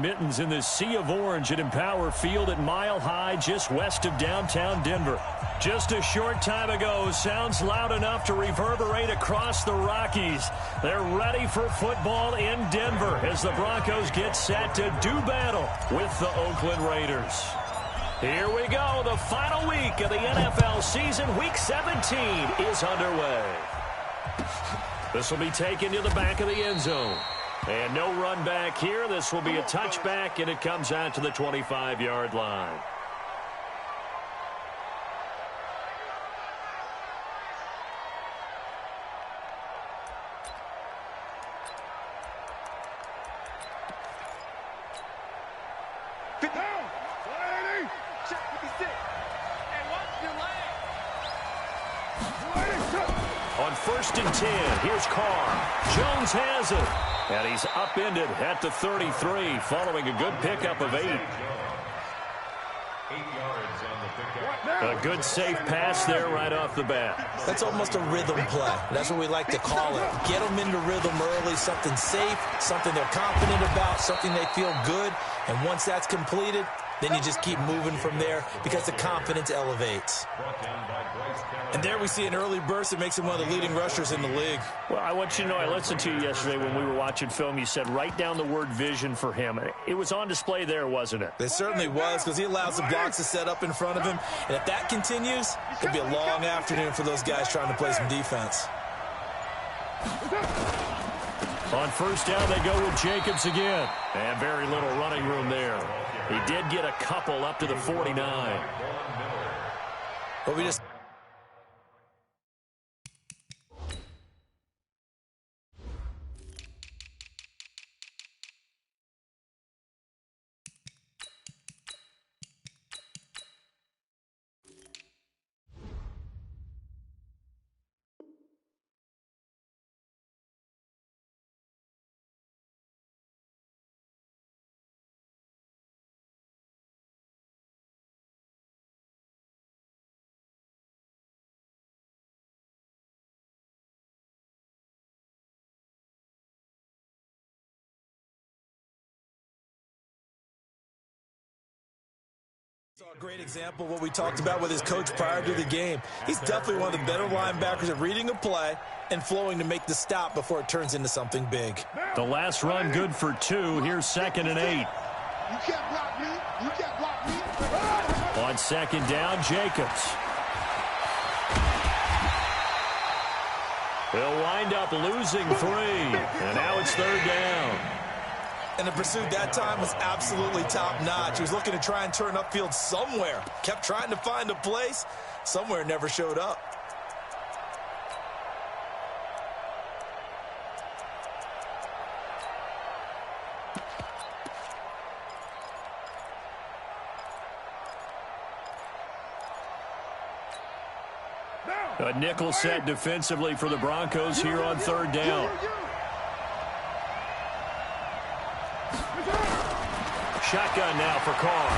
mittens in this sea of orange at Empower Field at Mile High, just west of downtown Denver. Just a short time ago, sounds loud enough to reverberate across the Rockies. They're ready for football in Denver as the Broncos get set to do battle with the Oakland Raiders. Here we go. The final week of the NFL season, Week 17, is underway. This will be taken to the back of the end zone. And no run back here. This will be a touchback, and it comes out to the 25-yard line. On 1st and 10, here's Carr. Jones has it. And he's upended at the 33 following a good pickup of 8. A good safe pass there right off the bat. That's almost a rhythm play. That's what we like to call it. Get them into rhythm early, something safe, something they're confident about, something they feel good. And once that's completed, then you just keep moving from there because the confidence elevates. And there we see an early burst that makes him one of the leading rushers in the league. Well, I want you to know, I listened to you yesterday when we were watching film. You said write down the word vision for him. It was on display there, wasn't it? It certainly was, because he allows the blocks to set up in front of him. And if that continues, it'll be a long afternoon for those guys trying to play some defense. On 1st down, they go with Jacobs again. And very little running room there. He did get a couple up to the 49. But we just... A great example of what we talked about with his coach prior to the game. He's definitely one of the better linebackers at reading a play and flowing to make the stop before it turns into something big. The last run good for 2. Here's 2nd and 8. You can't block me. You can't block me. On 2nd down, Jacobs. He'll wind up losing 3. And now it's 3rd down. And the pursuit that time was absolutely top-notch. He was looking to try and turn upfield somewhere. Kept trying to find a place. Somewhere never showed up. A nickel set defensively for the Broncos here on 3rd down. Shotgun now for Carr.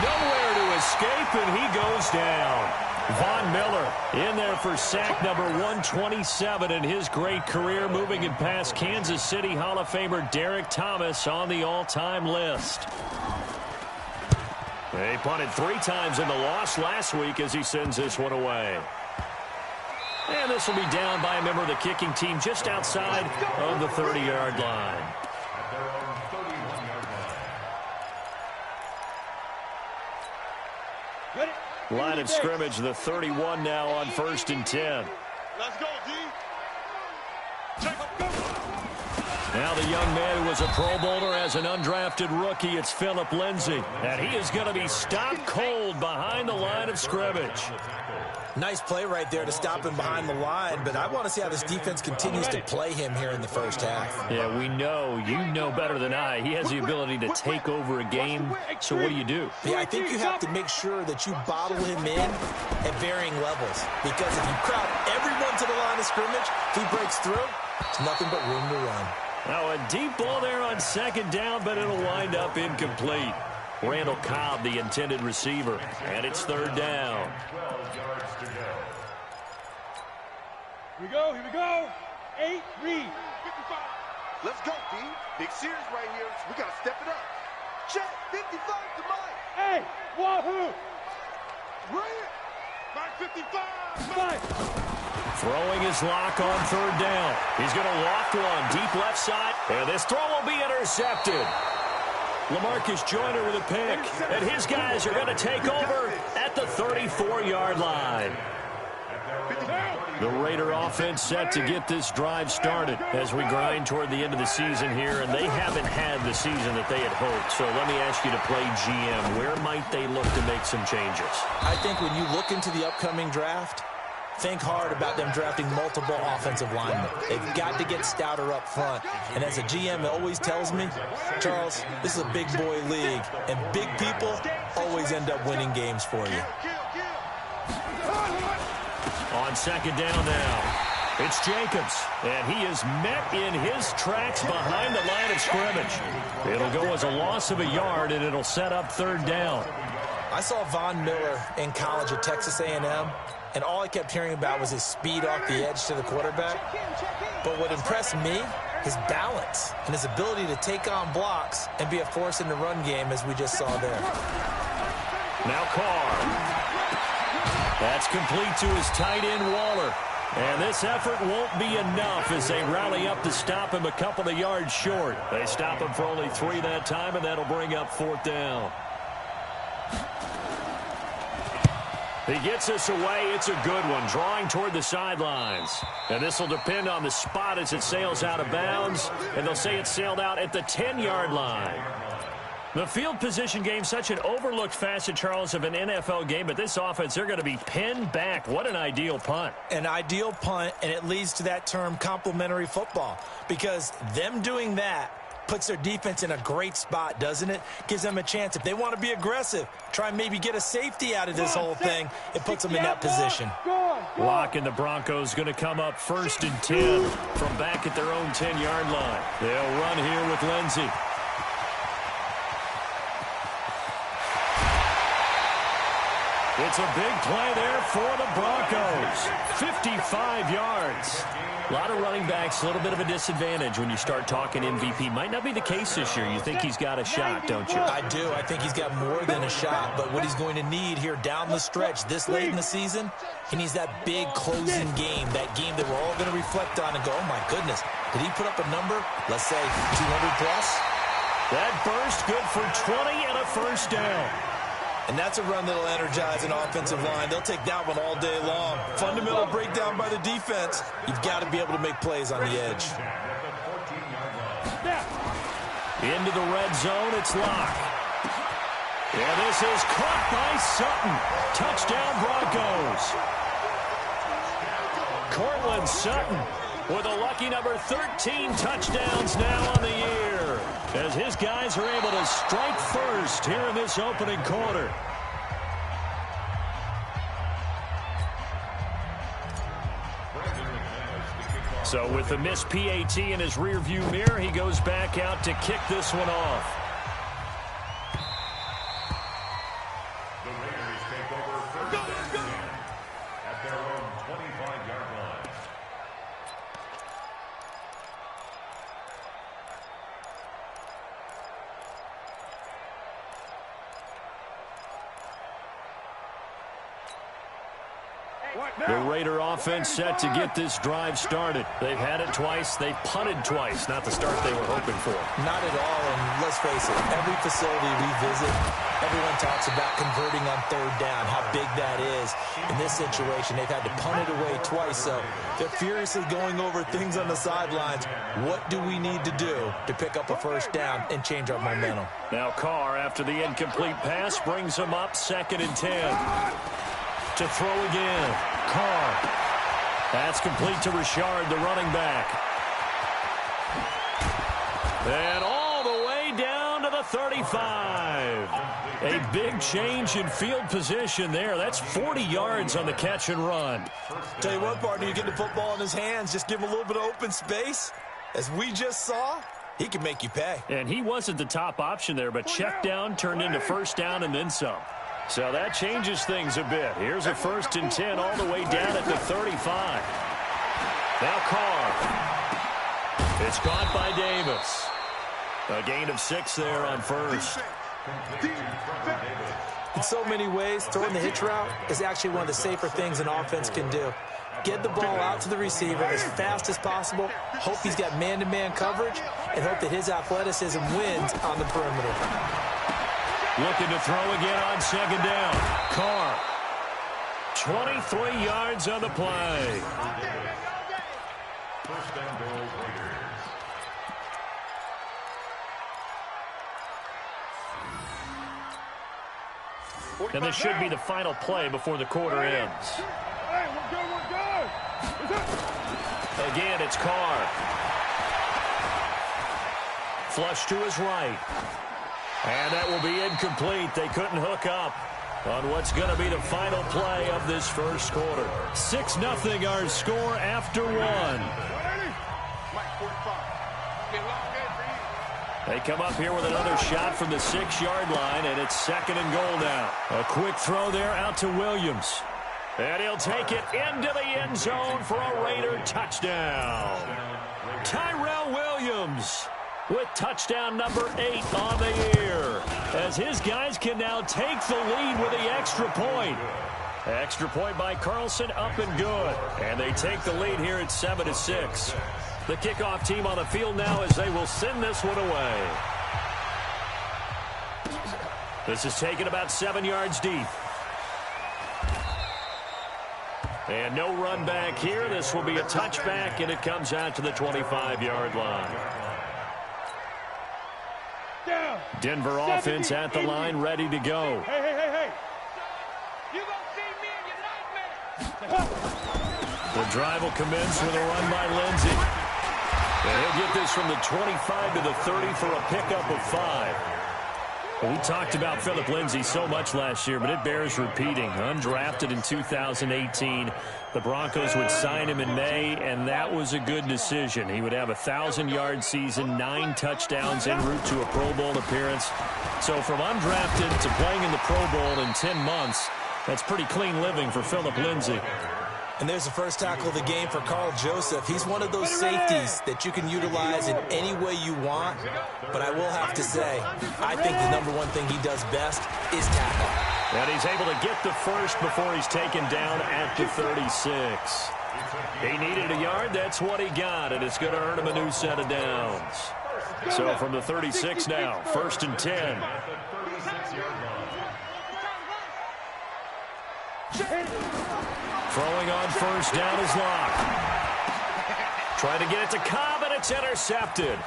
Nowhere to escape, and he goes down. Von Miller in there for sack number 127 in his great career, moving it past Kansas City Hall of Famer Derek Thomas on the all-time list. They punted 3 times in the loss last week as he sends this one away. And this will be down by a member of the kicking team just outside of the 30-yard line. Line of scrimmage, the 31 now on 1st and 10. Let's go, D. Now the young man who was a Pro Bowler as an undrafted rookie, it's Phillip Lindsay. And he is going to be stopped cold behind the line of scrimmage. Nice play right there to stop him behind the line, but I want to see how this defense continues to play him here in the first half. Yeah, we know. You know better than I. He has the ability to take over a game. So what do? Yeah, I think you have to make sure that you bottle him in at varying levels. Because if you crowd everyone to the line of scrimmage, if he breaks through, it's nothing but room to run. Now a deep ball there on 2nd down, but it'll wind up incomplete. Randall Cobb, the intended receiver, and it's 3rd down. Here we go. 8, read. Let's go, B. Big series right here. We got to step it up. Check. 55 to Mike. Hey, wahoo! Bring it. Mike 55. Mike. Throwing his lock on third down. He's going to lock one deep left side, and this throw will be intercepted. LaMarcus Joyner with a pick, and his guys are going to take over at the 34-yard line. The Raider offense set to get this drive started as we grind toward the end of the season here, and they haven't had the season that they had hoped. So let me ask you to play GM. Where might they look to make some changes? I think when you look into the upcoming draft, think hard about them drafting multiple offensive linemen. They've got to get stouter up front. And as a GM, it always tells me, Charles, this is a big boy league, and big people always end up winning games for you. On second down now, it's Jacobs, and he is met in his tracks behind the line of scrimmage. It'll go as a loss of a yard, and it'll set up third down. I saw Von Miller in college at Texas A&M, and all I kept hearing about was his speed off the edge to the quarterback. But what impressed me, his balance and his ability to take on blocks and be a force in the run game, as we just saw there. Now Carr. That's complete to his tight end, Waller. And this effort won't be enough as they rally up to stop him a couple of yards short. They stop him for only 3 that time, and that'll bring up fourth down. He gets us away. It's a good one, drawing toward the sidelines. And this will depend on the spot as it sails out of bounds. And they'll say it sailed out at the 10-yard line. The field position game, such an overlooked facet, Charles, of an NFL game. But this offense, they're going to be pinned back. What an ideal punt. An ideal punt, and it leads to that term complementary football. Because them doing that puts their defense in a great spot, doesn't it? Gives them a chance. If they want to be aggressive, try and maybe get a safety out of this whole thing, it puts them in that position. Lock and the Broncos going to come up 1st and 10 from back at their own 10-yard line. They'll run here with Lindsey. It's a big play there for the Broncos. 55 yards. A lot of running backs, a little bit of a disadvantage when you start talking MVP. Might not be the case this year. You think he's got a shot, don't you? I do. I think he's got more than a shot. But what he's going to need here down the stretch this late in the season, he needs that big closing game, that game that we're all going to reflect on and go, oh, my goodness, did he put up a number, let's say, 200 plus? That burst good for 20 and a first down. And that's a run that'll energize an offensive line. They'll take that one all day long. Fundamental breakdown by the defense. You've got to be able to make plays on the edge. Into the red zone, it's Locke. And this is caught by Sutton. Touchdown, Broncos. Cortland Sutton with a lucky number 13 touchdowns now on the year, as his guys are able to strike first here in this opening quarter. So with the missed PAT in his rearview mirror, he goes back out to kick this one off. The Raiders take over first and 10 at their own 25-yard line. The Raider offense set to get this drive started. They've had it twice. They've punted twice. Not the start they were hoping for. Not at all, and let's face it, every facility we visit, everyone talks about converting on third down, how big that is. In this situation, they've had to punt it away twice, so they're furiously going over things on the sidelines. What do we need to do to pick up a first down and change our momentum? Now Carr, after the incomplete pass, brings him up 2nd and 10. To throw again. Carr. That's complete to Richard, the running back. And all the way down to the 35. A big change in field position there. That's 40 yards on the catch and run. Tell you what, partner, you get the football in his hands, just give him a little bit of open space. As we just saw, he can make you pay. And he wasn't the top option there, but check down turned into first down and then some. So that changes things a bit. Here's a 1st and 10 all the way down at the 35. Now Carr. It's caught by Davis. A gain of 6 there on first. In so many ways, throwing the hitch route is actually one of the safer things an offense can do. Get the ball out to the receiver as fast as possible, hope he's got man-to-man coverage, and hope that his athleticism wins on the perimeter. Looking to throw again on second down. Carr. 23 yards on the play. First down goal, Raiders. And this should be the final play before the quarter ends. Hey, we're good. Again, it's Carr. Flush to his right. And that will be incomplete. They couldn't hook up on what's going to be the final play of this first quarter. 6-0 our score after 1. They come up here with another shot from the 6-yard line, and it's 2nd and goal now. A quick throw there out to Williams. And he'll take it into the end zone for a Raider touchdown. Tyrell Williams with touchdown number 8 on the year, as his guys can now take the lead with the extra point. Extra point by Carlson, up and good. And they take the lead here at 7-6. The kickoff team on the field now as they will send this one away. This is taken about 7 yards deep. And no run back here. This will be a touchback, and it comes out to the 25-yard line. Denver offense at the line, ready to go. Hey. You gonna see me in your nightmare. The drive will commence with a run by Lindsey. And he'll get this from the 25 to the 30 for a pickup of 5. Well, we talked about Phillip Lindsay so much last year, but it bears repeating. Undrafted in 2018, the Broncos would sign him in May, and that was a good decision. He would have a 1,000-yard season, 9 touchdowns en route to a Pro Bowl appearance. So from undrafted to playing in the Pro Bowl in 10 months, that's pretty clean living for Phillip Lindsay. And there's the first tackle of the game for Carl Joseph. He's one of those safeties that you can utilize in any way you want. But I will have to say, I think the number one thing he does best is tackle. And he's able to get the first before he's taken down at the 36. He needed a yard. That's what he got, and it's going to earn him a new set of downs. So from the 36 now, 1st and 10. Throwing on first down is Locke. Trying to get it to Cobb, and it's intercepted.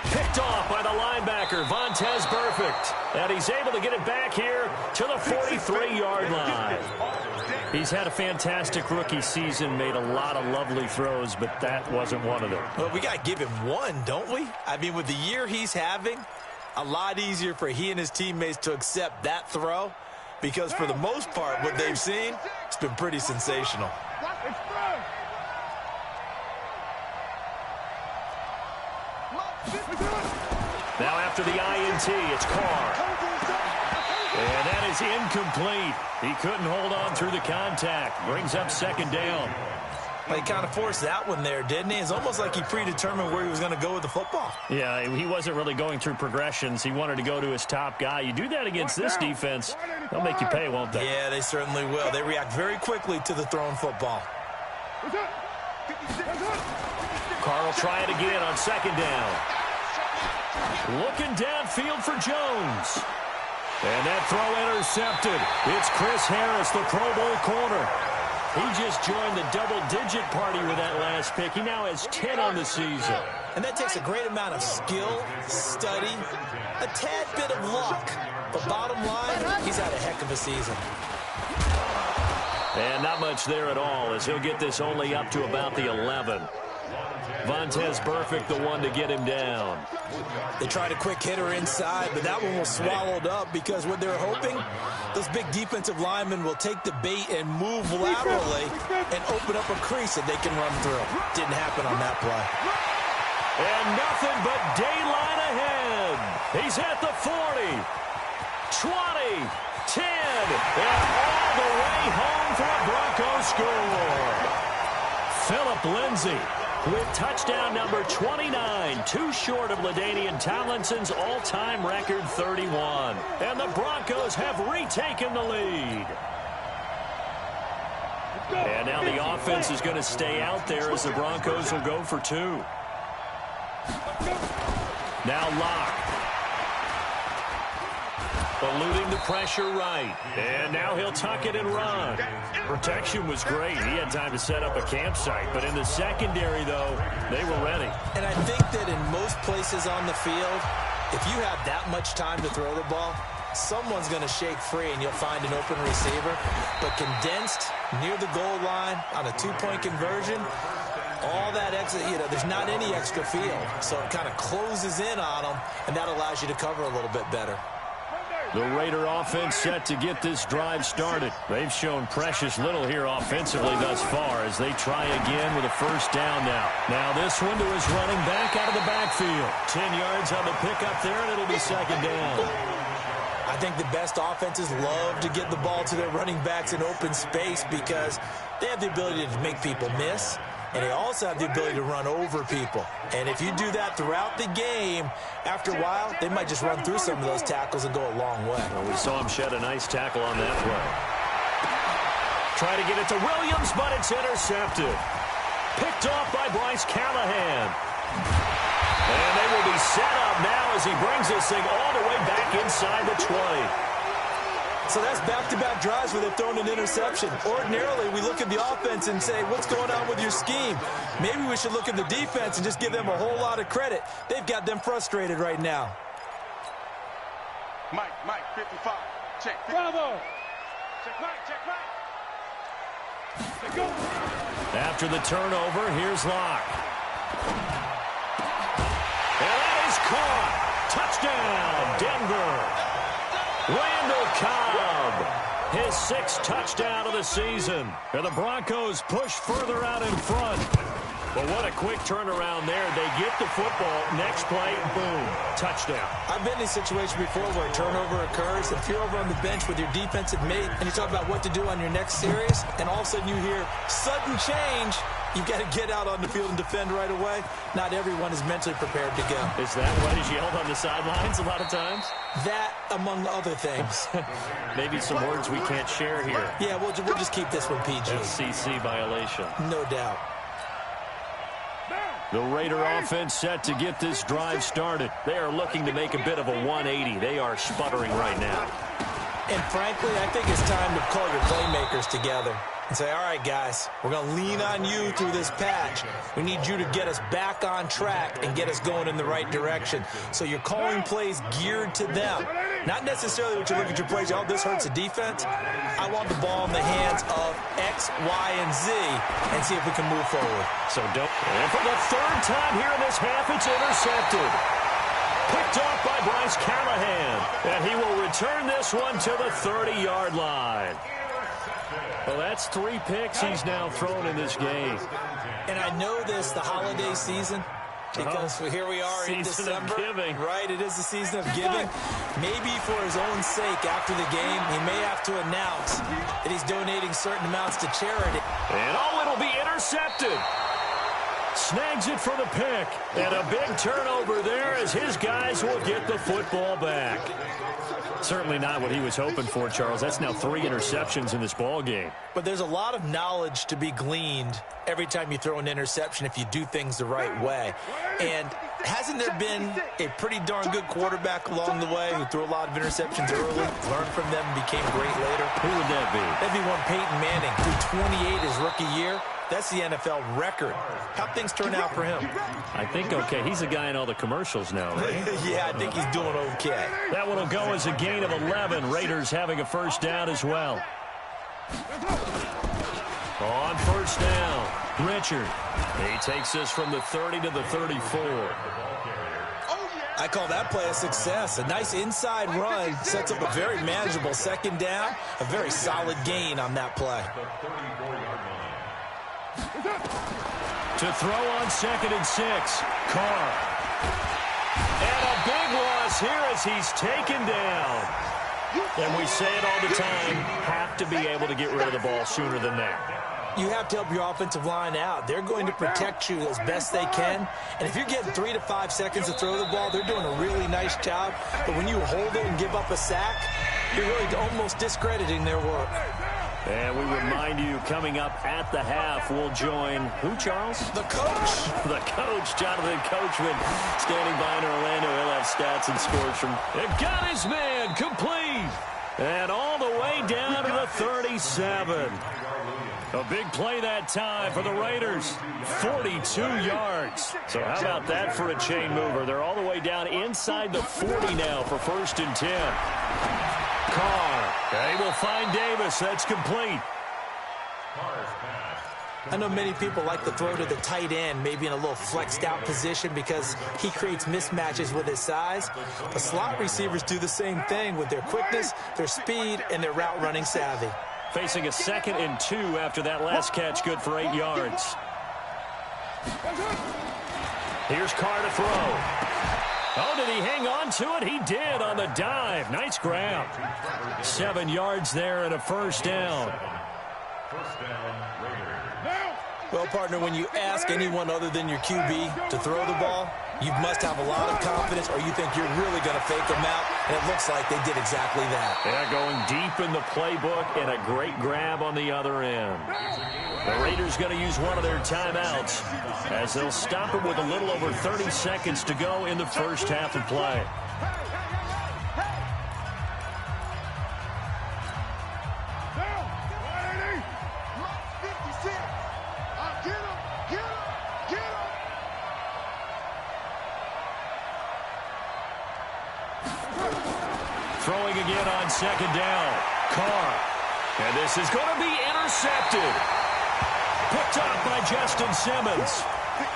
Picked off by the linebacker, Vontaze Burfict. And he's able to get it back here to the 43-yard line. He's had a fantastic rookie season, made a lot of lovely throws, but that wasn't one of them. Well, we got to give him one, don't we? I mean, with the year he's having, a lot easier for he and his teammates to accept that throw. Because for the most part, what they've seen, it's been pretty sensational. Now after the INT, it's Carr. And that is incomplete. He couldn't hold on through the contact. Brings up 2nd down. Well, he kind of forced that one there, didn't he? It's almost like he predetermined where he was going to go with the football. Yeah, he wasn't really going through progressions. He wanted to go to his top guy. You do that against this defense, they'll make you pay, won't they? Yeah, they certainly will. They react very quickly to the thrown football. Carr will try it again on 2nd down. Looking downfield for Jones. And that throw intercepted. It's Chris Harris, the Pro Bowl corner. He just joined the double-digit party with that last pick. He now has 10 on the season. And that takes a great amount of skill, study, a tad bit of luck. But bottom line, he's had a heck of a season. And not much there at all, as he'll get this only up to about the 11. Vontaze Burfict, the one to get him down. They tried a quick hitter inside, but that one was swallowed up because what they're hoping, those big defensive linemen will take the bait and move laterally and open up a crease that they can run through. Didn't happen on that play. And nothing but daylight ahead. He's at the 40, 20, 10, and all the way home for a Bronco score. Phillip Lindsay with touchdown number 29, too short of LaDainian Tomlinson's all-time record 31. And the Broncos have retaken the lead. And now the offense is going to stay out there as the Broncos will go for 2. Now Locke. Eluding the pressure right. And now he'll tuck it and run. Protection was great. He had time to set up a campsite. But in the secondary, though, they were ready. And I think that in most places on the field, if you have that much time to throw the ball, someone's going to shake free and you'll find an open receiver. But condensed near the goal line on a 2-point conversion, all that extra, there's not any extra field. So it kind of closes in on them, and that allows you to cover a little bit better. The Raider offense set to get this drive started. They've shown precious little here offensively thus far as they try again with a first down now. Now this one to his running back out of the backfield. 10 yards on the pickup there, and it'll be second down. I think the best offenses love to get the ball to their running backs in open space because they have the ability to make people miss, and they also have the ability to run over people. And if you do that throughout the game, after a while, they might just run through some of those tackles and go a long way. Well, we saw him shed a nice tackle on that play. Try to get it to Williams, but it's intercepted. Picked off by Bryce Callahan. And they will be set up now as he brings this thing all the way back inside the 20. So that's back-to-back drives where they've thrown an interception. Ordinarily, we look at the offense and say, what's going on with your scheme? Maybe we should look at the defense and just give them a whole lot of credit. They've got them frustrated right now. Mike, 55. Check. Bravo. Check right. Let's go. After the turnover, here's Locke. And that is caught. Touchdown, Denver. Randall Cobb, his 6th touchdown of the season. And the Broncos push further out in front. But what a quick turnaround there. They get the football. Next play, boom, touchdown. I've been in a situation before where a turnover occurs. If you're over on the bench with your defensive mate and you talk about what to do on your next series, and all of a sudden you hear sudden change, you've got to get out on the field and defend right away. Not everyone is mentally prepared to go. Is that what is yelled on the sidelines a lot of times? That, among other things. Maybe some words we can't share here. Yeah, we'll just keep this one PG. FCC violation. No doubt. The Raider offense set to get this drive started. They are looking to make a bit of a 180. They are sputtering right now. And frankly, I think it's time to call your playmakers together and say, all right, guys, we're going to lean on you through this patch. We need you to get us back on track and get us going in the right direction. So you're calling plays geared to them. Not necessarily what you look at your plays, oh, this hurts the defense. I want the ball in the hands of X, Y, and Z and see if we can move forward. So don't. And for the 3rd time here in this half, it's intercepted. Picked off by Bryce Callahan. And he will return this one to the 30-yard line. Well, that's 3 picks he's now thrown in this game. And I know this, the holiday season, because here we are in December. Season of giving. Right, it is the season of giving. Maybe for his own sake after the game, he may have to announce that he's donating certain amounts to charity. And it'll be intercepted. Snags it for the pick. And a big turnover there as his guys will get the football back. Certainly not what he was hoping for, Charles. That's now 3 interceptions in this ball game. But there's a lot of knowledge to be gleaned every time you throw an interception if you do things the right way. And hasn't there been a pretty darn good quarterback along the way who threw a lot of interceptions early, learned from them, and became great later? Who would that be? That'd be one Peyton Manning, threw 28 his rookie year. That's the NFL record. How'd things turn out for him? I think okay. He's a guy in all the commercials now, right? Yeah, I think he's doing okay. That one will go as a gain of 11. Raiders having a first down as well. On first down, Richard. He takes this from the 30 to the 34. I call that play a success. A nice inside run sets up a very manageable second down. A very solid gain on that play. To throw on 2nd and 6, Carr. And a big loss here as he's taken down. And we say it all the time, have to be able to get rid of the ball sooner than that. You have to help your offensive line out. They're going to protect you as best they can. And if you're getting 3 to 5 seconds to throw the ball, they're doing a really nice job. But when you hold it and give up a sack, you're really almost discrediting their work. And we remind you, coming up at the half, we'll join who, Charles? The coach. The coach, Jonathan Coachman, standing by in Orlando. He'll have stats and scores from. It got his man complete. And all the way down to the 37. A big play that time for the Raiders. 42 yards. So how about that for a chain mover? They're all the way down inside the 40 now for 1st and 10. Carr. They will find Davis. That's complete. I know many people like to throw to the tight end, maybe in a little flexed out position because he creates mismatches with his size. But slot receivers do the same thing with their quickness, their speed, and their route running savvy. Facing a 2nd and 2 after that last catch, good for 8 yards. Here's Carr to throw. Oh, did he hang on to it? He did on the dive. Nice grab. 7 yards there and a 1st down. Well, partner, when you ask anyone other than your QB to throw the ball, you must have a lot of confidence or you think you're really going to fake them out, and it looks like they did exactly that. Yeah, going deep in the playbook and a great grab on the other end. The Raiders going to use one of their timeouts as they'll stop it with a little over 30 seconds to go in the first half of play. Throwing again on 2nd down. Carr. And this is going to be intercepted. Picked off by Justin Simmons.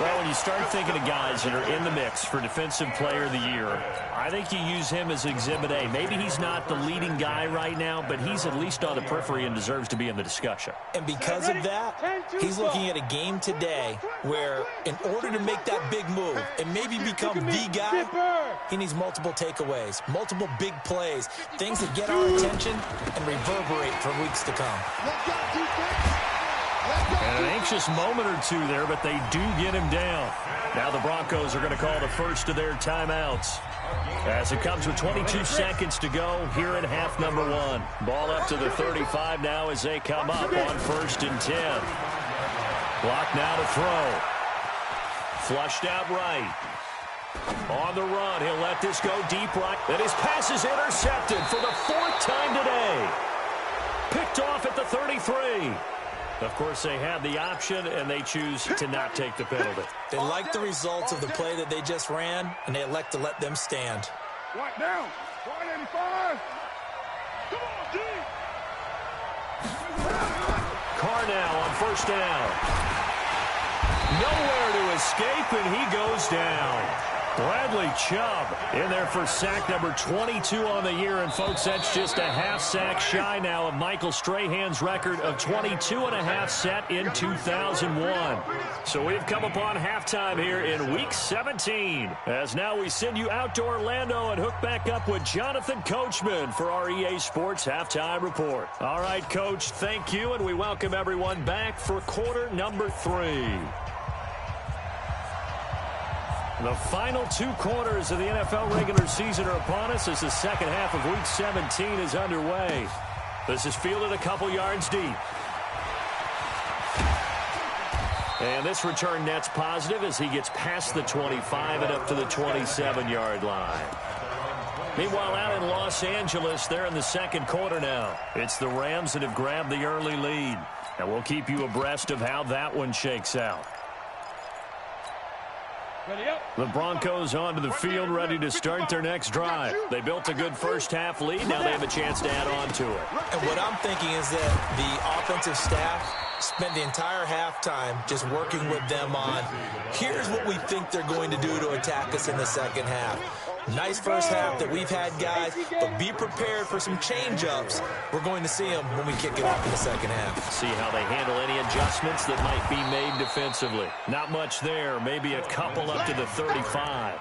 Well, when you start thinking of guys that are in the mix for Defensive Player of the Year, I think you use him as Exhibit A. Maybe he's not the leading guy right now, but he's at least on the periphery and deserves to be in the discussion. And because of that, he's looking at a game today where in order to make that big move and maybe become the guy, he needs multiple takeaways, multiple big plays, things that get our attention and reverberate for weeks to come. And an anxious moment or two there, but they do get him down. Now the Broncos are going to call the first of their timeouts as it comes with 22 seconds to go here in half number 1. Ball up to the 35 now as they come up on 1st and 10. Clock now to throw. Flushed out right. On the run, he'll let this go deep right. And his pass is intercepted for the 4th time today. Picked off at the 33. Of course, they have the option, and they choose to not take the penalty. They like the results of the play that they just ran, and they elect to let them stand. Right now, 185. Come on, D. Carr now on 1st down. Nowhere to escape, and he goes down. Bradley Chubb in there for sack number 22 on the year. And, folks, that's just a half sack shy now of Michael Strahan's record of 22.5 set in 2001. So we've come upon halftime here in Week 17. As now we send you out to Orlando and hook back up with Jonathan Coachman for our EA Sports Halftime Report. All right, Coach, thank you, and we welcome everyone back for quarter number 3. The final 2 quarters of the NFL regular season are upon us as the second half of Week 17 is underway. This is fielded a couple yards deep. And this return net's positive as he gets past the 25 and up to the 27-yard line. Meanwhile, out in Los Angeles, they're in the second quarter now. It's the Rams that have grabbed the early lead. And we'll keep you abreast of how that one shakes out. The Broncos onto the field, ready to start their next drive. They built a good first half lead. Now they have a chance to add on to it. And what I'm thinking is that the offensive staff spent the entire halftime just working with them on, here's what we think they're going to do to attack us in the second half. Nice first half that we've had, guys, but be prepared for some change-ups. We're going to see them when we kick it off in the second half. See how they handle any adjustments that might be made defensively. Not much there, maybe a couple up to the 35.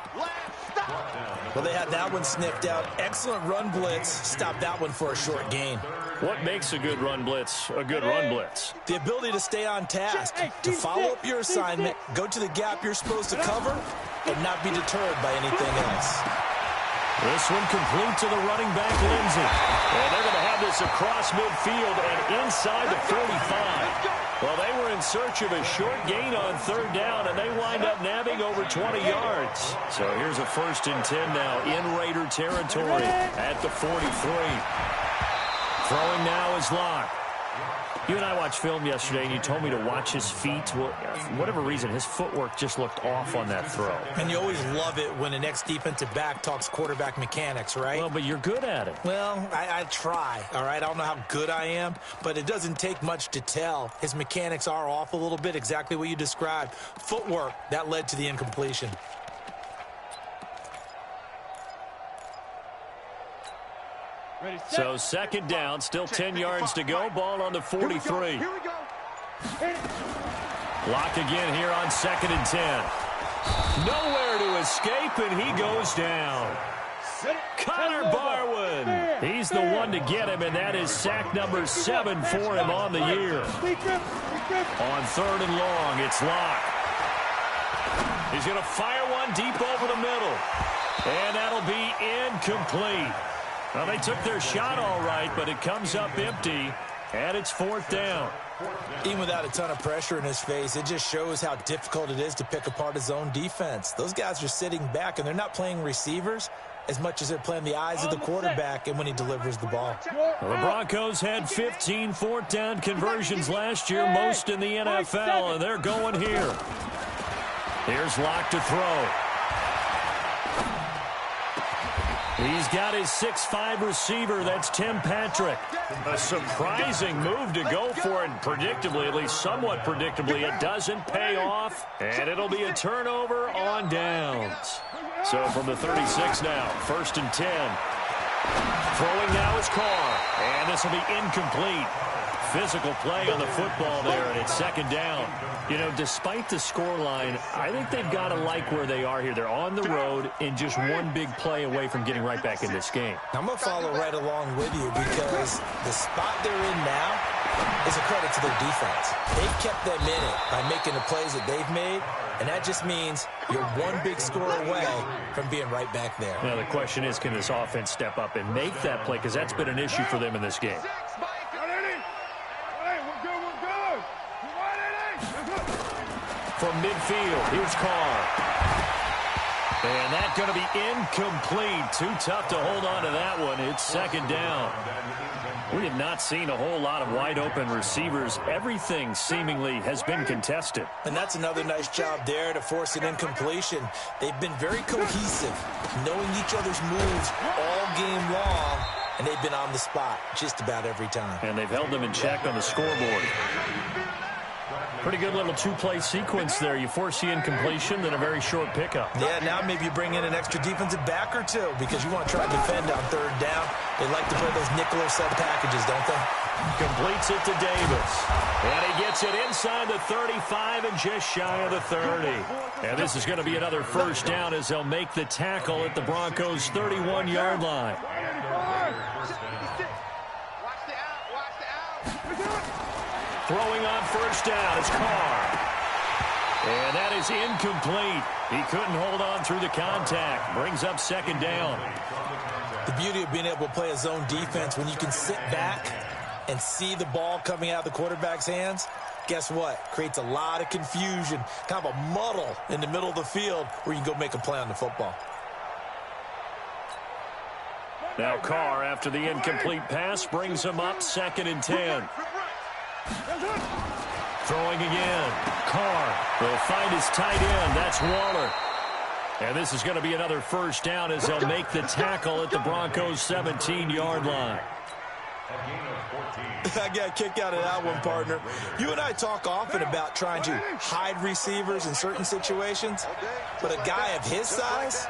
Well, they had that one sniffed out. Excellent run blitz. Stopped that one for a short gain. What makes a good run blitz a good run blitz? The ability to stay on task, to follow up your assignment, go to the gap you're supposed to cover, and not be deterred by anything else. This one complete to the running back, Lindsey. And they're going to have this across midfield and inside the 45. Well, they were in search of a short gain on third down, and they wind up nabbing over 20 yards. So here's a 1st and 10 now in Raider territory at the 43. Throwing now is Locke. You and I watched film yesterday, and you told me to watch his feet. Well, for whatever reason, his footwork just looked off on that throw. And you always love it when the next defensive back talks quarterback mechanics, right? Well, but you're good at it. Well, I try, all right? I don't know how good I am, but it doesn't take much to tell. His mechanics are off a little bit, exactly what you described. Footwork, that led to the incompletion. So 2nd down, still 10 yards to go. Ball on the 43. Here we go. Lock again here on 2nd and 10. Nowhere to escape, and he goes down. Connor Barwin. He's the one to get him, and that is sack number 7 for him on the year. On 3rd and long, it's Lock. He's going to fire one deep over the middle. And that'll be incomplete. Well, they took their shot all right, but it comes up empty, and it's 4th down. Even without a ton of pressure in his face, it just shows how difficult it is to pick apart his own defense. Those guys are sitting back, and they're not playing receivers as much as they're playing the eyes of the quarterback and when he delivers the ball. Well, the Broncos had 15 4th down conversions last year, most in the NFL, and they're going here. Here's Locke to throw. He's got his 6'5" receiver. That's Tim Patrick. A surprising move to go for it, and predictably, at least somewhat predictably, it doesn't pay off, and it'll be a turnover on downs. So from the 36 now, 1st and 10. Throwing now is Carr, and this will be incomplete. Physical play on the football there, and it's 2nd down. You know, despite the scoreline, I think they've got to like where they are here. They're on the road and just one big play away from getting right back in this game. I'm going to follow right along with you because the spot they're in now is a credit to their defense. They've kept them in it by making the plays that they've made, and that just means you're one big score away from being right back there. Now, the question is, can this offense step up and make that play? Because that's been an issue for them in this game. From midfield, here's Carr. And that's going to be incomplete. Too tough to hold on to that one. It's 2nd down. We have not seen a whole lot of wide-open receivers. Everything seemingly has been contested. And that's another nice job there to force an incompletion. They've been very cohesive, knowing each other's moves all game long, and they've been on the spot just about every time. And they've held them in check on the scoreboard. Pretty good little 2-play sequence there. You force the incompletion, then a very short pickup. Yeah, now maybe you bring in an extra defensive back or two because you want to try to defend on 3rd down. They like to play those nickel or sub packages, don't they? Completes it to Davis. And he gets it inside the 35 and just shy of the 30. And this is going to be another 1st down as they'll make the tackle at the Broncos' 31-yard line. Throwing on 1st down is Carr. And that is incomplete. He couldn't hold on through the contact. Brings up 2nd down. The beauty of being able to play a zone defense when you can sit back and see the ball coming out of the quarterback's hands, guess what? Creates a lot of confusion, kind of a muddle in the middle of the field where you can go make a play on the football. Now Carr, after the incomplete pass, brings him up 2nd and 10. Throwing again. Carr will find his tight end. That's Waller. And this is going to be another 1st down as they'll make the tackle at the Broncos' 17-yard line. I got a kick out of that one, partner. You and I talk often about trying to hide receivers in certain situations, but a guy of his size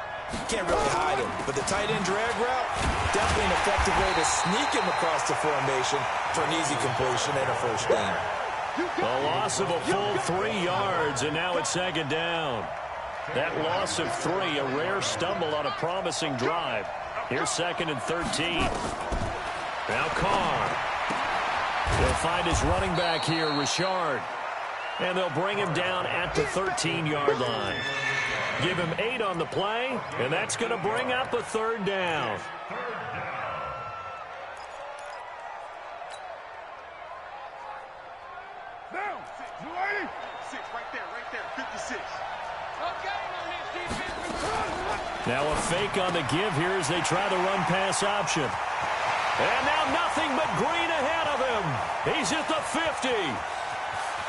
can't really hide him. But the tight end drag route, definitely an effective way to sneak him across the formation for an easy completion and a 1st down. A loss of a full 3 yards, and now it's 2nd down. That loss of 3, a rare stumble on a promising drive. Here's 2nd and 13. Now Carr. He'll find his running back here, Richard. And they'll bring him down at the 13-yard line. Give him 8 on the play, and that's going to bring up a 3rd down. Down. 6 right there, 56. Now a fake on the give here as they try the run-pass option. And now nothing but green ahead of him. He's at the 50.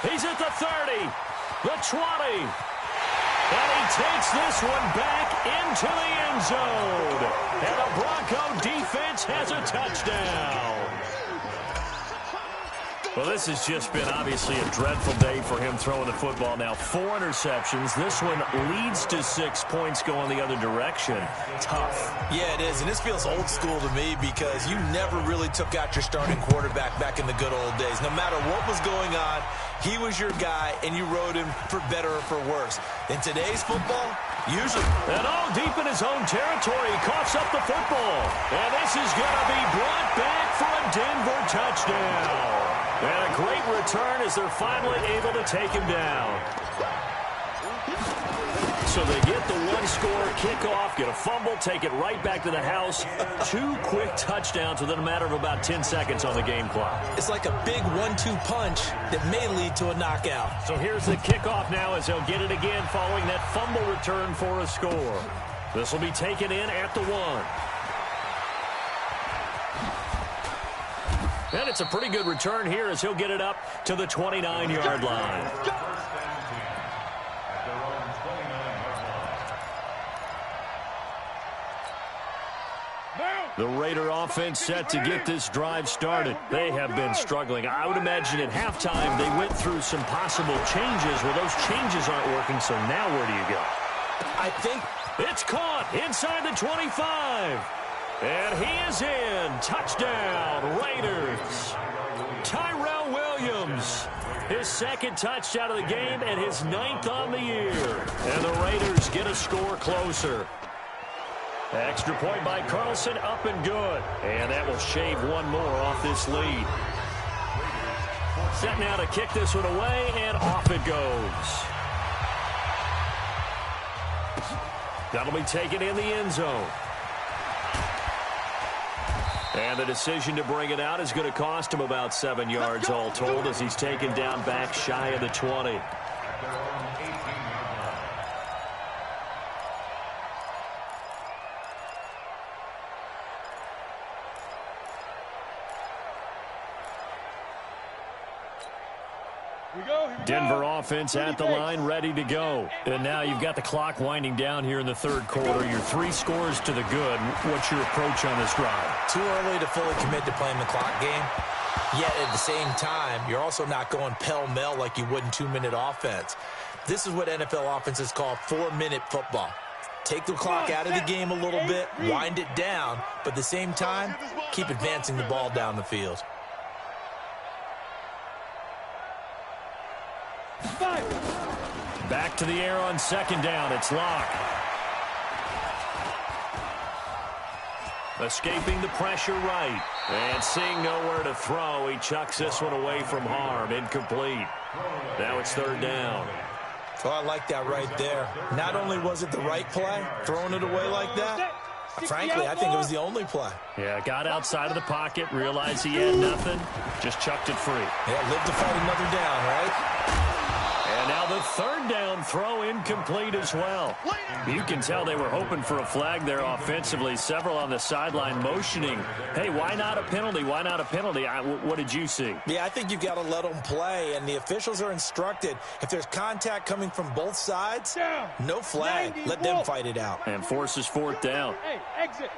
He's at the 30, the 20. And he takes this one back into the end zone. And the Bronco defense has a touchdown. Well, this has just been obviously a dreadful day for him throwing the football. Now 4 interceptions. This one leads to 6 points going the other direction. Tough. Yeah, it is, and this feels old school to me because you never really took out your starting quarterback back in the good old days. No matter what was going on, he was your guy, and you rode him for better or for worse. In today's football, usually... And all deep in his own territory, he coughs up the football. And this is going to be brought back for a Denver touchdown. And a great return as they're finally able to take him down. So they get the one-score kickoff, get a fumble, take it right back to the house. 2 quick touchdowns within a matter of about 10 seconds on the game clock. It's like a big 1-2 punch that may lead to a knockout. So here's the kickoff now as they'll get it again following that fumble return for a score. This will be taken in at the 1. And it's a pretty good return here as he'll get it up to the 29-yard line. The Raider offense set to get this drive started. They have been struggling. I would imagine at halftime they went through some possible changes. Well, those changes aren't working, so now where do you go? I think it's caught inside the 25. And he is in. Touchdown, Raiders. Tyrell Williams, his 2nd touchdown of the game and his 9th on the year. And the Raiders get a score closer. Extra point by Carlson, up and good. And that will shave one more off this lead. Set now to kick this one away, and off it goes. That'll be taken in the end zone. And the decision to bring it out is going to cost him about 7 yards all told as he's taken down back shy of the 20. Denver offense at the line, ready to go. And now you've got the clock winding down here in the 3rd quarter. Your 3 scores to the good. What's your approach on this drive? Too early to fully commit to playing the clock game. Yet at the same time, you're also not going pell-mell like you would in 2-minute offense. This is what NFL offenses call 4-minute football. Take the clock out of the game a little bit, wind it down, but at the same time, keep advancing the ball down the field. Back to the air on 2nd down. It's Locke. Escaping the pressure right. And seeing nowhere to throw, he chucks this one away from harm. Incomplete. Now it's 3rd down. So I like that right there. Not only was it the right play, throwing it away like that, frankly, I think it was the only play. Yeah, got outside of the pocket, realized he had nothing, just chucked it free. Yeah, live to fight another down, right? And now the 3rd down throw incomplete as well. You can tell they were hoping for a flag there offensively. Several on the sideline motioning, hey, why not a penalty? Why not a penalty? What did you see? Yeah, I think you got to let them play, and the officials are instructed. If there's contact coming from both sides, no flag. Let them fight it out. And forces 4th down. Hey, exit.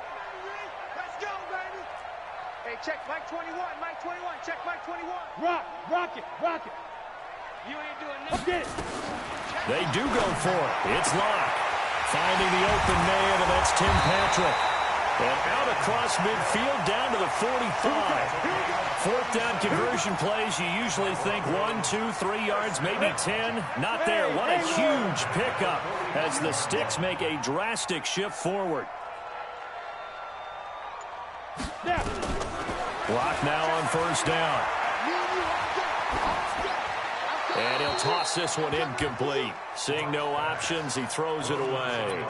Let's go, baby. Hey, check Mike 21, Mike 21, check Mike 21. Rock it. You ain't doing nothing. They do go for it. It's Locke. Finding the open man, and that's Tim Patrick. And out across midfield down to the 45. 4th down conversion plays, you usually think 1, 2, 3 yards, maybe 10. Not there. What a huge pickup as the Sticks make a drastic shift forward. Locke now on 1st down. And he'll toss this one incomplete. Seeing no options, he throws it away.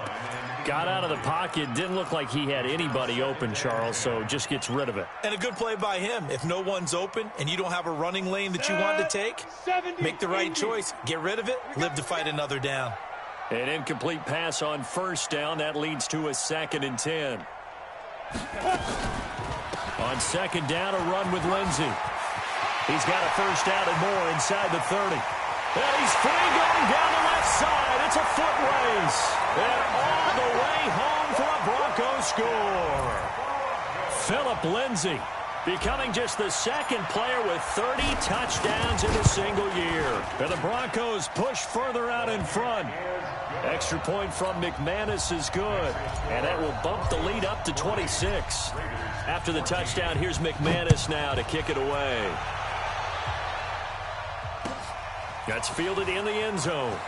Got out of the pocket. Didn't look like he had anybody open, Charles, so just gets rid of it. And a good play by him. If no one's open and you don't have a running lane that you want to take, make the right choice. Get rid of it. Live to fight another down. An incomplete pass on first down. That leads to a 2nd and 10. On second down, a run with Lindsey. He's got a first down and more inside the 30. And he's free going down the left side. It's a foot race. And all the way home for a Broncos score. Phillip Lindsey becoming just the second player with 30 touchdowns in a single year. And the Broncos push further out in front. Extra point from McManus is good. And that will bump the lead up to 26. After the touchdown, here's McManus now to kick it away. That's fielded in the end zone.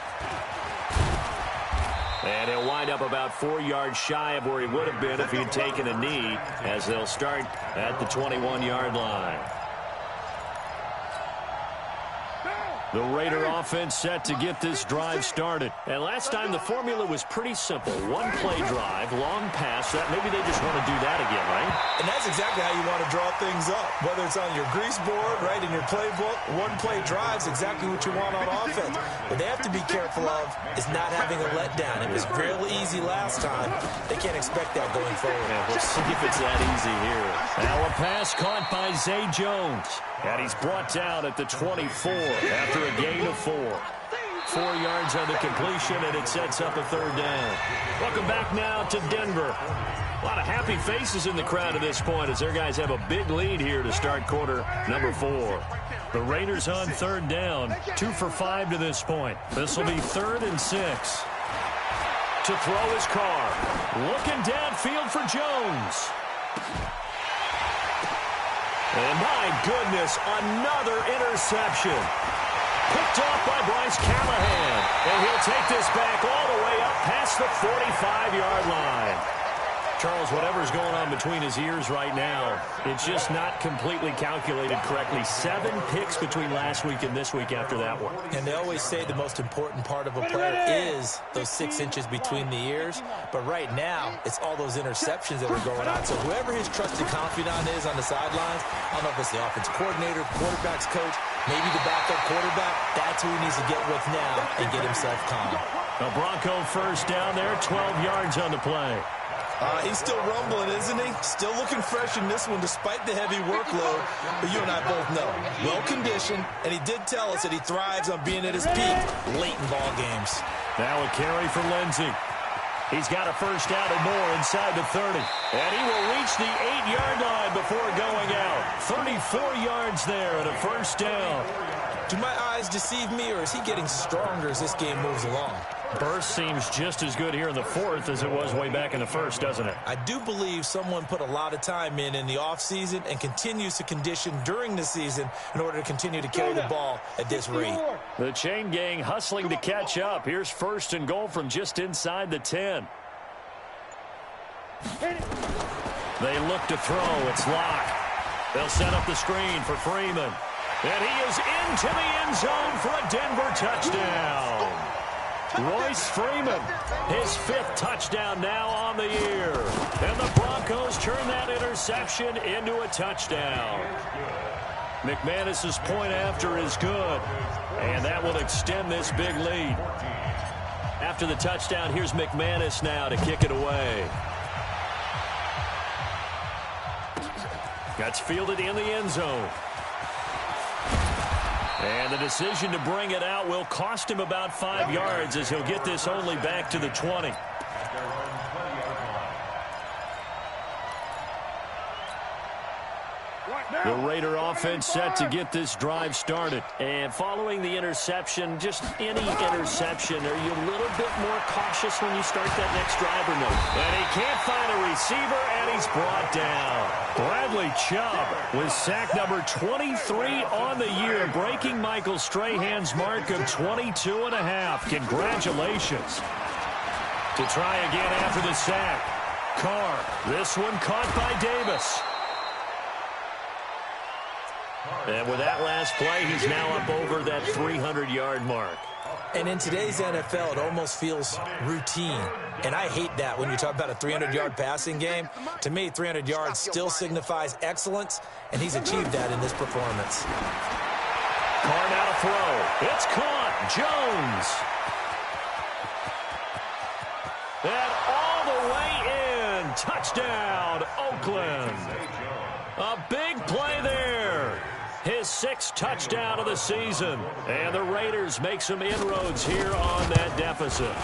And he'll wind up about 4 yards shy of where he would have been if he had taken a knee, as they'll start at the 21-yard line. The Raider offense set to get this drive started. And last time the formula was pretty simple. One play drive, long pass. That maybe they just want to do that again, right? And that's exactly how you want to draw things up. Whether it's on your grease board, right, in your playbook, one play drive's exactly what you want on offense. What they have to be careful of is not having a letdown. It was real easy last time. They can't expect that going forward. Yeah, we'll see if it's that easy here. Now a pass caught by Zay Jones. And he's brought down at the 24 after a gain of 4. 4 yards on the completion, and it sets up a third down. Welcome back now to Denver. A lot of happy faces in the crowd at this point as their guys have a big lead here to start quarter number 4. The Raiders on third down, 2 for 5 to this point. This will be 3rd and 6. To throw his Carr. Looking downfield for Jones. And my goodness, another interception. Picked off by Bryce Callahan. And he'll take this back all the way up past the 45-yard line. Charles, whatever's going on between his ears right now, it's just not completely calculated correctly. 7 picks between last week and this week after that one. And they always say the most important part of a player is those 6 inches between the ears. But right now, it's all those interceptions that are going on. So whoever his trusted confidant is on the sidelines, I don't know if it's the offensive coordinator, quarterback's coach, maybe the backup quarterback, that's who he needs to get with now and get himself calm. A Bronco first down there, 12 yards on the play. He's still rumbling, isn't he? Still looking fresh in this one despite the heavy workload. But you and I both know, well-conditioned, and he did tell us that he thrives on being at his peak late in ball games. Now a carry for Lindsey. He's got a first down and more inside the 30. And he will reach the 8-yard line before going out. 34 yards there and a first down. Do my eyes deceive me, or is he getting stronger as this game moves along? Burst seems just as good here in the 4th as it was way back in the 1st, doesn't it? I do believe someone put a lot of time in the offseason and continues to condition during the season in order to continue to carry the ball at this rate. The chain gang hustling to catch up. Here's 1st and goal from just inside the 10. They look to throw. It's Locke. They'll set up the screen for Freeman. And he is into the end zone for a Denver touchdown. Royce Freeman, his 5th touchdown now on the year. And the Broncos turn that interception into a touchdown. McManus's point after is good. And that will extend this big lead. After the touchdown, here's McManus now to kick it away. That's fielded in the end zone. And the decision to bring it out will cost him about 5 yards as he'll get this only back to the 20. The Raider offense set to get this drive started. And following the interception, just any interception, are you a little bit more cautious when you start that next drive or no? And he can't find a receiver, and he's brought down. Bradley Chubb with sack number 23 on the year, breaking Michael Strahan's mark of 22.5. Congratulations. To try again after the sack. Carr, this one caught by Davis. And with that last play, he's now up over that 300-yard mark. And in today's NFL, it almost feels routine. And I hate that when you talk about a 300-yard passing game. To me, 300 yards still signifies excellence, and he's achieved that in this performance. Carr now to throw. It's caught. Jones. And all the way in. Touchdown, Oakland. A big play there. His 6th touchdown of the season. And the Raiders make some inroads here on that deficit.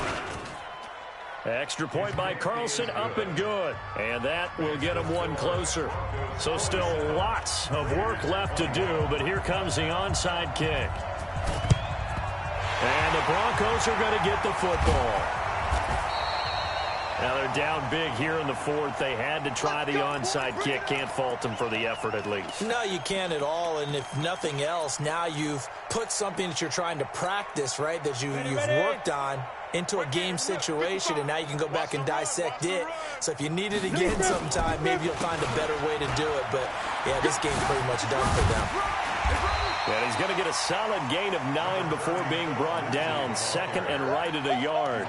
Extra point by Carlson, up and good. And that will get him one closer. So still lots of work left to do, but here comes the onside kick. And the Broncos are going to get the football. Now they're down big here in the 4th. They had to try the onside kick. Can't fault them for the effort at least. No, you can't at all. And if nothing else, now you've put something that you're trying to practice, right, that you've worked on into a game situation, and now you can go back and dissect it. So if you need it again sometime, maybe you'll find a better way to do it. But, yeah, this game's pretty much done for them. And he's going to get a solid gain of 9 before being brought down. 2nd and right at a yard.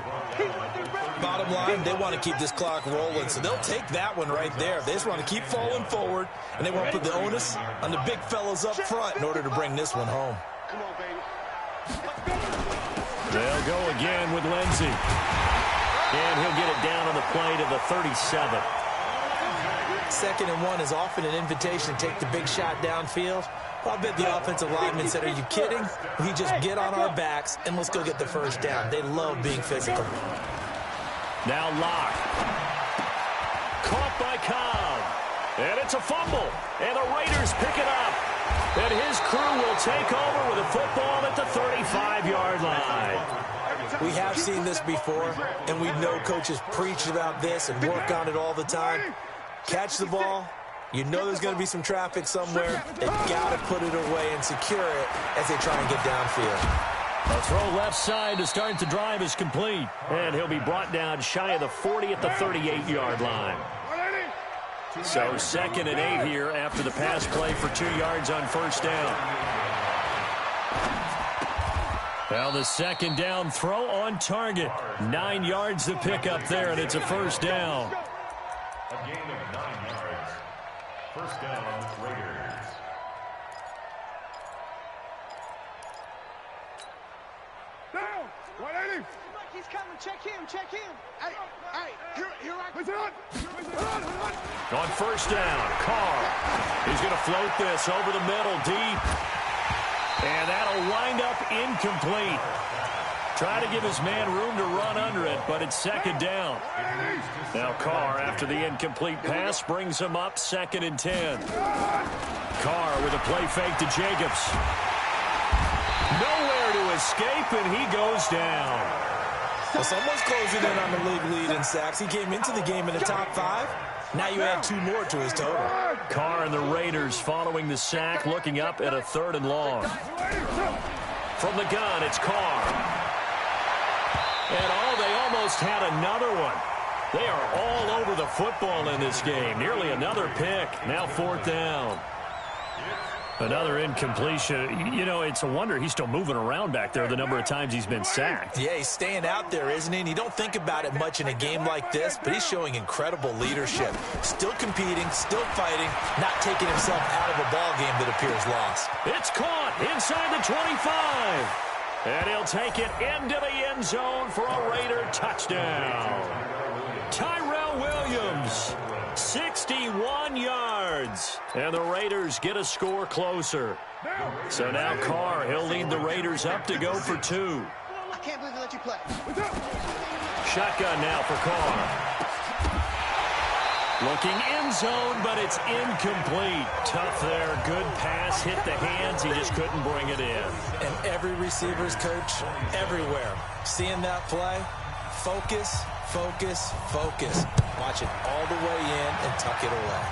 Bottom line, they want to keep this clock rolling, so they'll take that one right there. They just want to keep falling forward, and they want to put the onus on the big fellas up front in order to bring this one home. Come on, baby. They'll go again with Lindsey. And he'll get it down on the play to the 37. 2nd and 1 is often an invitation to take the big shot downfield. Well, I bet the offensive lineman said, are you kidding? We just get on our backs and let's go get the first down. They love being physical. Now Locke. Caught by Cobb. And it's a fumble. And the Raiders pick it up. And his crew will take over with a football at the 35-yard line. We have seen this before, and we know coaches preach about this and work on it all the time. Catch the ball. You know there's going to be some traffic somewhere. They've got to put it away and secure it as they try and get downfield. A throw left side to start the drive is complete. And he'll be brought down shy of the 40 at the 38-yard line. So 2nd and 8 here after the pass play for 2 yards on first down. Now the 2nd down throw on target. 9 yards to pick up there, and it's a first down. A gain of 9 yards. First down, Raiders. Down. 180. He's coming. Check him. Check him. Hey, here I Listen on. On first down, Carr. He's going to float this over the middle, deep. And that'll wind up incomplete. Try to give his man room to run under it, but it's 2nd down. Now Carr, after the incomplete pass, brings him up 2nd and 10. Carr with a play fake to Jacobs. Nowhere to escape, and he goes down. Well, someone's closing in on the league lead in sacks. He came into the game in the top 5. Now you add 2 more to his total. Carr and the Raiders following the sack, looking up at a 3rd and long. From the gun, it's Carr. And they almost had another one. They are all over the football in this game. Nearly another pick. Now 4th down. Another incompletion. You know, it's a wonder he's still moving around back there the number of times he's been sacked. Yeah, he's staying out there, isn't he? And you don't think about it much in a game like this, but he's showing incredible leadership. Still competing, still fighting, not taking himself out of a ball game that appears lost. It's caught inside the 25. And he'll take it into the end zone for a Raider touchdown. Tyrell Williams, 61 yards. And the Raiders get a score closer. So now Carr, he'll lead the Raiders up to go for 2. I can't believe they let you play. Shotgun now for Carr. Looking end zone, but it's incomplete. Tough there. Good pass. Hit the hands. He just couldn't bring it in. And every receiver's coach everywhere. Seeing that play, focus, focus, focus. Watch it all the way in and tuck it away.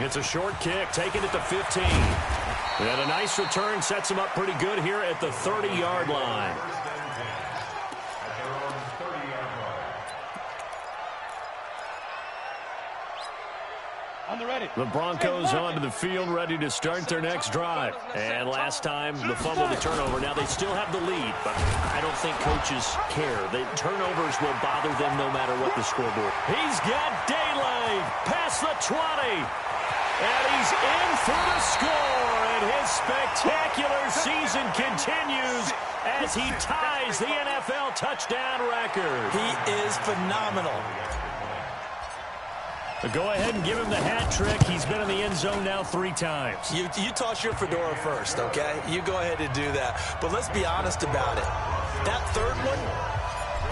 It's a short kick, taking it to 15. And a nice return sets him up pretty good here at the 30-yard line. The Broncos onto the field, ready to start their next drive. And last time, the fumble, the turnover. Now they still have the lead, but I don't think coaches care. The turnovers will bother them no matter what the scoreboard. He's got daylight past the 20. And he's in for the score. And his spectacular season continues as he ties the NFL touchdown record. He is phenomenal. But go ahead and give him the hat trick. He's been in the end zone now 3 times. You toss your fedora first, okay? You go ahead and do that. But let's be honest about it. That third one,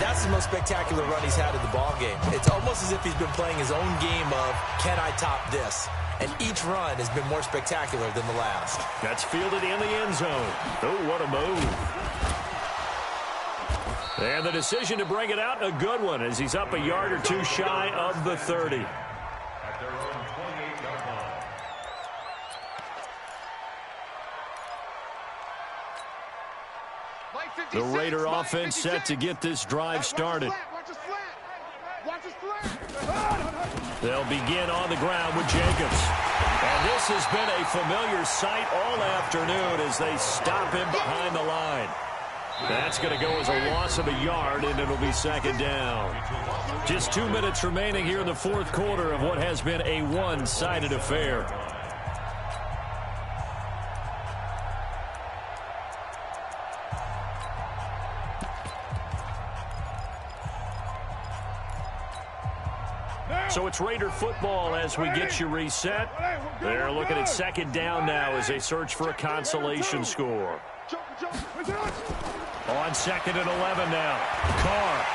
that's the most spectacular run he's had in the ballgame. It's almost as if he's been playing his own game of, can I top this? And each run has been more spectacular than the last. That's fielded in the end zone. Oh, what a move. And the decision to bring it out, a good one, as he's up a yard or 2 shy of the 30. At their own 28-yard line. The Raider offense set to get this drive started. They'll begin on the ground with Jacobs. And this has been a familiar sight all afternoon as they stop him behind the line. That's going to go as a loss of a yard, and it'll be second down. Just 2 minutes remaining here in the fourth quarter of what has been a one-sided affair. So it's Raider football as we get you reset. They're looking at second down now as they search for a consolation score. On second and 11 now. Carr.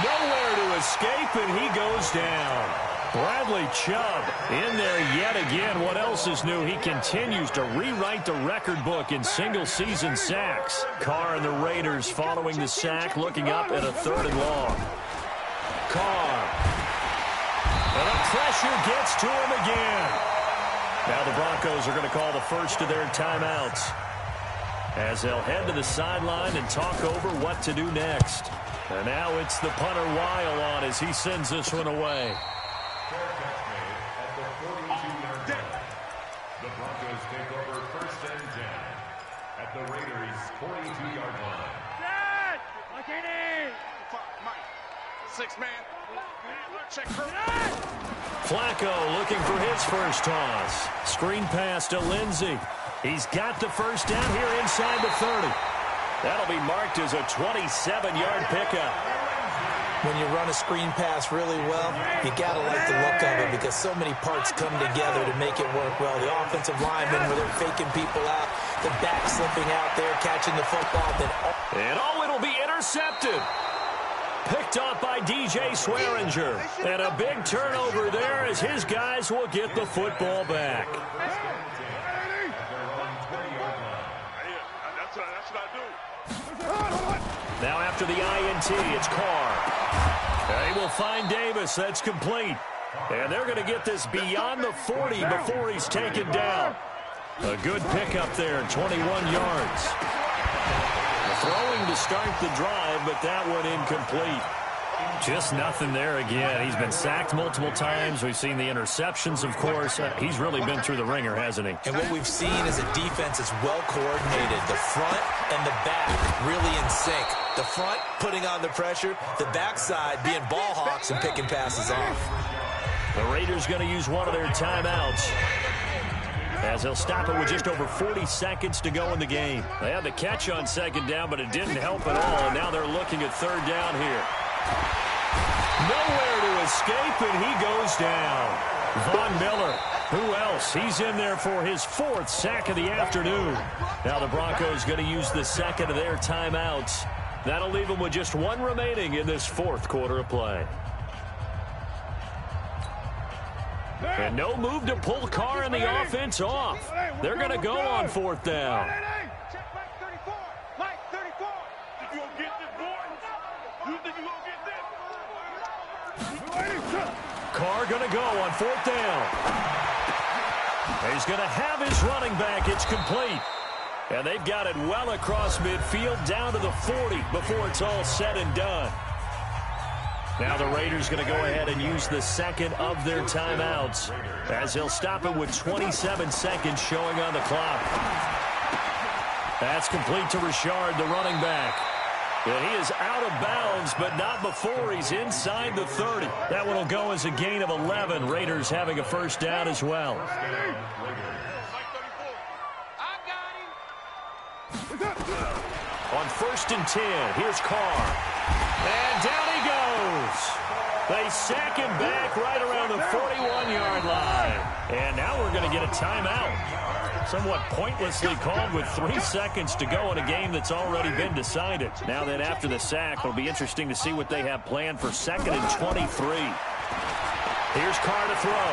Nowhere to escape, and he goes down. Bradley Chubb in there yet again. What else is new? He continues to rewrite the record book in single-season sacks. Carr and the Raiders following the sack, looking up at a 3rd and long. Carr. And the pressure gets to him again. Now the Broncos are going to call the first of their timeouts, as they'll head to the sideline and talk over what to do next. And now it's the punter Weil on as he sends this one away. Fair catch made at the 42-yard line. The Broncos take over 1st and 10 at the Raiders' 42-yard line. Mike, 6-man. Check Flacco looking for his first toss. Screen pass to Lindsey. He's got the first down here inside the 30. That'll be marked as a 27-yard pickup. When you run a screen pass really well, you got to like the look of it because so many parts come together to make it work well. The offensive linemen, where they're faking people out, the back slipping out there, catching the football. And it'll be intercepted. Picked off by DJ Swearinger. And a big turnover there as his guys will get the football back. Now after the INT, it's Carr. They will find Davis. That's complete. And they're going to get this beyond the 40 before he's taken down. A good pickup there, 21 yards. Throwing to start the drive, but that one incomplete. Just nothing there again. He's been sacked multiple times. We've seen the interceptions, of course. He's really been through the ringer, hasn't he? And what we've seen is a defense that's well coordinated. The front and the back really in sync. The front putting on the pressure, the backside being ball hawks and picking passes off. The Raiders going to use one of their timeouts, as they'll stop it with just over 40 seconds to go in the game. They had the catch on second down, but it didn't help at all, and now they're looking at third down here. Nowhere to escape, and he goes down. Von Miller, who else? He's in there for his 4th sack of the afternoon. Now the Broncos going to use the second of their timeouts. That'll leave them with just one remaining in this fourth quarter of play. And no move to pull Carr and the offense off. They're going to go on 4th down. Check Mike 34. Mike 34. You gonna get this, boy? You think you gonna get this? Carr going to go on 4th down. He's going to have his running back. It's complete. And they've got it well across midfield down to the 40 before it's all said and done. Now the Raiders going to go ahead and use the second of their timeouts, as they'll stop it with 27 seconds showing on the clock. That's complete to Richard, the running back. And he is out of bounds, but not before he's inside the 30. That one will go as a gain of 11. Raiders having a first down as well. On 1st and 10, here's Carr. And down he goes. They sack him back right around the 41-yard line. And now we're going to get a timeout. Somewhat pointlessly called with 3 seconds to go in a game that's already been decided. Now then, after the sack, it'll be interesting to see what they have planned for 2nd and 23. Here's Carr to throw.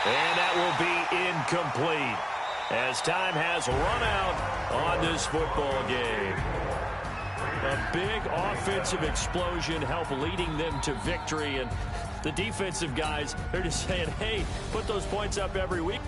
And that will be incomplete, as time has run out on this football game. A big offensive explosion helped leading them to victory, and the defensive guys, they're just saying, hey, put those points up every week.